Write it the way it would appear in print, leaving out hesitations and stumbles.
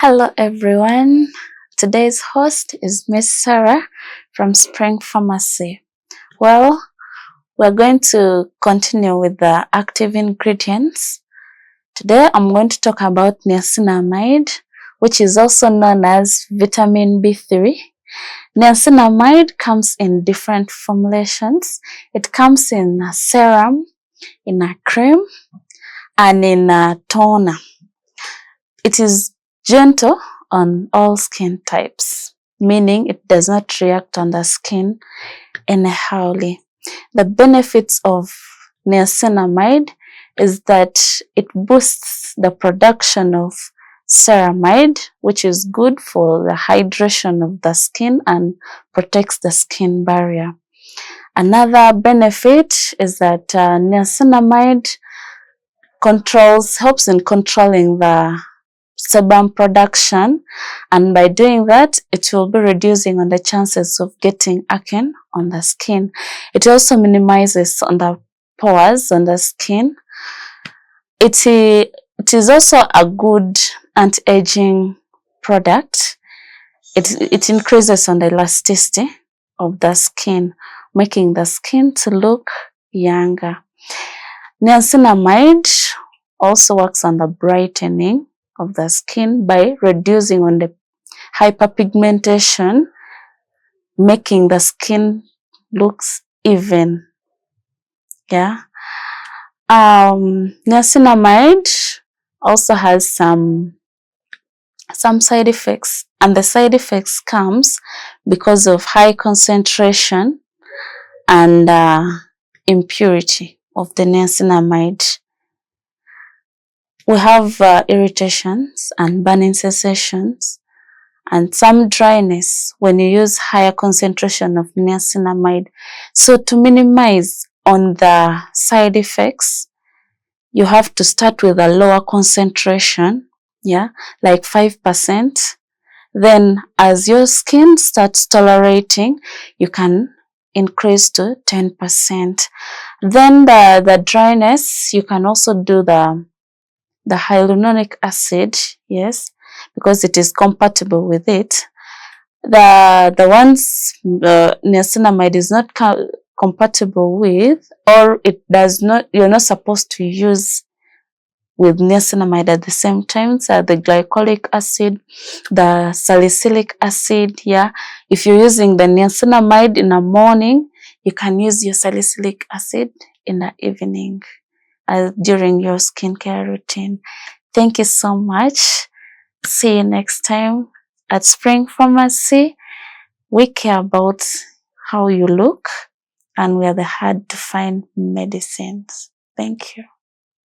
Hello everyone, today's host is Miss Sarah from Spring Pharmacy. Well, we're going to continue with the active ingredients. Today I'm going to talk about niacinamide, which is also known as vitamin B3. Niacinamide comes in different formulations. It comes in a serum, in a cream, and in a toner. It is gentle on all skin types, meaning it does not react on the skin anyhowly. The benefits of niacinamide is that it boosts the production of ceramide, which is good for the hydration of the skin and protects the skin barrier. Another benefit is that niacinamide helps in controlling the sebum production, and by doing that it will be reducing on the chances of getting acne on the skin. It also minimizes on the pores on the skin. It is also a good anti-aging product. It increases on the elasticity of the skin, making the skin to look younger. Niacinamide also works on the brightening of the skin by reducing on the hyperpigmentation, making the skin looks even. Niacinamide also has some side effects, and the side effects comes because of high concentration and impurity of the niacinamide. We have irritations and burning sensations and some dryness when you use higher concentration of niacinamide. So to minimize on the side effects, you have to start with a lower concentration, like 5%. Then as your skin starts tolerating, you can increase to 10%. Then the dryness, you can also do the hyaluronic acid, yes, because it is compatible with it. The ones niacinamide is not compatible with, or it does not, you're not supposed to use with niacinamide at the same time, so the glycolic acid, the salicylic acid. If you're using the niacinamide in the morning, you can use your salicylic acid in the evening during your skincare routine. Thank you so much. See you next time at Spring Pharmacy. We care about how you look, and we are the hard to find medicines. Thank you.